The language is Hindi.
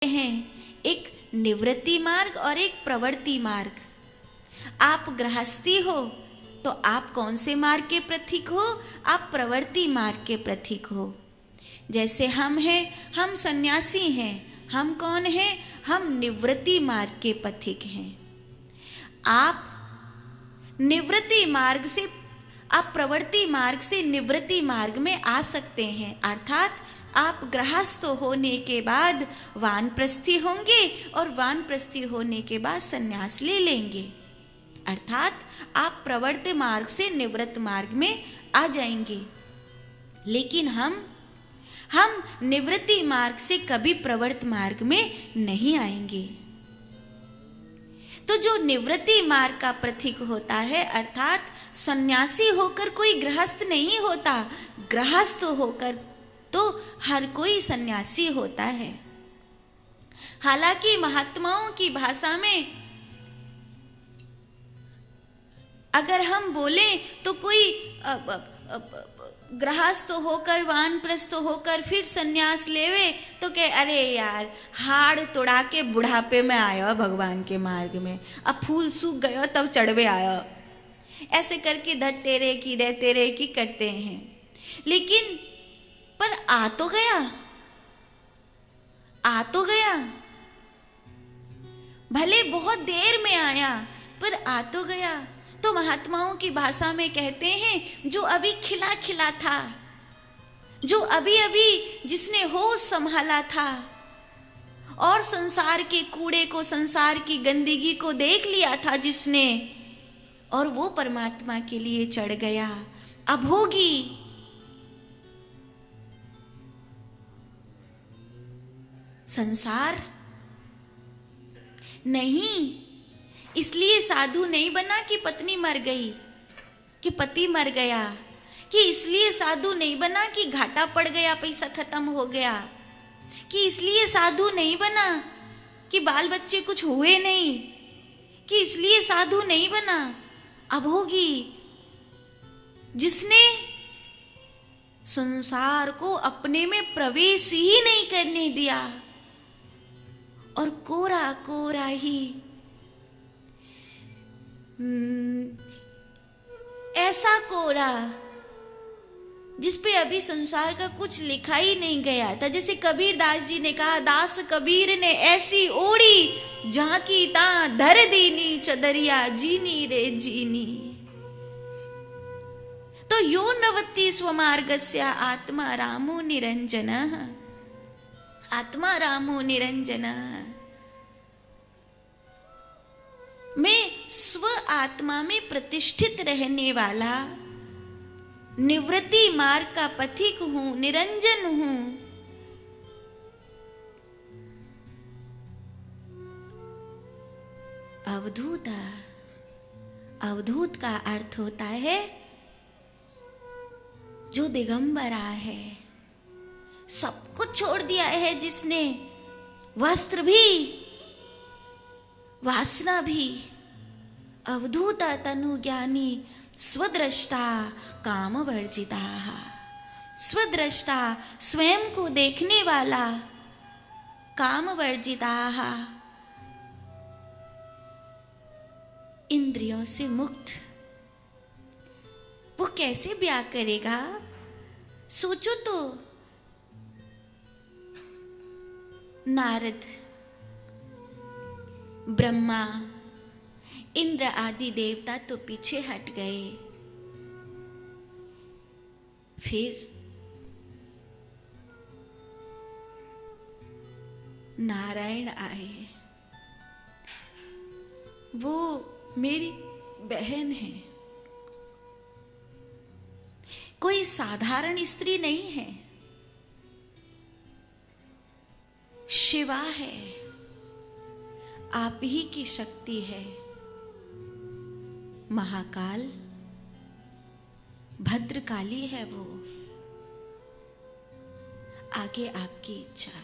हैं एक निवृत्ति मार्ग और एक प्रवृत्ति मार्ग। आप गृहस्थी हो तो आप कौन से मार्ग के प्रतीक हो? आप प्रवृत्ति मार्ग के प्रतीक हो। जैसे हम हैं, हम सन्यासी हैं। हम कौन हैं? हम निवृत्ति मार्ग के पथिक हैं। आप निवृत्ति मार्ग से, आप प्रवृत्ति मार्ग से निवृत्ति मार्ग में आ सकते हैं। अर्थात आप गृहस्थ होने के बाद वानप्रस्थी होंगे और वानप्रस्थी होने के बाद संन्यास ले लेंगे। अर्थात आप प्रवृत्ति मार्ग से निवृत्त मार्ग में आ जाएंगे। लेकिन हम निवृत्ति मार्ग से कभी प्रवृत्त मार्ग में नहीं आएंगे। तो जो निवृत्ति मार्ग का प्रतीक होता है, अर्थात सन्यासी होकर कोई गृहस्थ नहीं होता, गृहस्थ होकर तो हर कोई सन्यासी होता है। हालांकि महात्माओं की भाषा में अगर हम बोलें तो कोई गृहस्थ होकर वानप्रस्थ होकर फिर सन्यास लेवे तो कहे, अरे यार हाड़ तोड़ा के बुढ़ापे में आयो भगवान के मार्ग में, अब फूल सूख गयो तब चढ़वे आयो, ऐसे करके धत तेरे की करते हैं। लेकिन पर आ तो गया, भले बहुत देर में आया पर आ तो गया। तो महात्माओं की भाषा में कहते हैं, जो अभी खिला खिला था, जो अभी अभी जिसने होश संभाला था और संसार के कूड़े को, संसार की गंदगी को देख लिया था जिसने, और वो परमात्मा के लिए चढ़ गया, अब होगी। संसार नहीं, इसलिए साधु नहीं बना कि पत्नी मर गई, कि पति मर गया, कि इसलिए साधु नहीं बना कि घाटा पड़ गया, पैसा खत्म हो गया, कि इसलिए साधु नहीं बना कि बाल बच्चे कुछ हुए नहीं, कि इसलिए साधु नहीं बना। अब होगी। जिसने संसार को अपने में प्रवेश ही नहीं करने दिया और कोरा कोरा ही ऐसा कोरा जिसपे अभी संसार का कुछ लिखा ही नहीं गया था। जैसे कबीर दास जी ने कहा, दास कबीर ने ऐसी ओढ़ी झांकी ता धर दीनी चदरिया जीनी रे जीनी। तो यो नवति स्वमार्गस्य आत्मा रामो निरंजनः, आत्मा रामो निरंजनः। मैं स्व आत्मा में प्रतिष्ठित रहने वाला निवृत्ति मार्ग का पथिक हूं, निरंजन हूं। अवधूता, अवधूत का अर्थ होता है जो दिगंबरा है, सब कुछ छोड़ दिया है जिसने, वस्त्र भी वासना भी। अवधूता तनु ज्ञानी स्वद्रष्टा काम वर्जिता, स्वद्रष्टा स्वयं को देखने वाला, काम वर्जिता इंद्रियों से मुक्त। वो कैसे ब्याह करेगा? सोचो तो, नारद, ब्रह्मा, इंद्र आदि देवता तो पीछे हट गए, फिर नारायण आए। वो मेरी बहन है, कोई साधारण स्त्री नहीं है, शिवा है, आप ही की शक्ति है। महाकाल, भद्रकाली है वो। आगे आपकी इच्छा।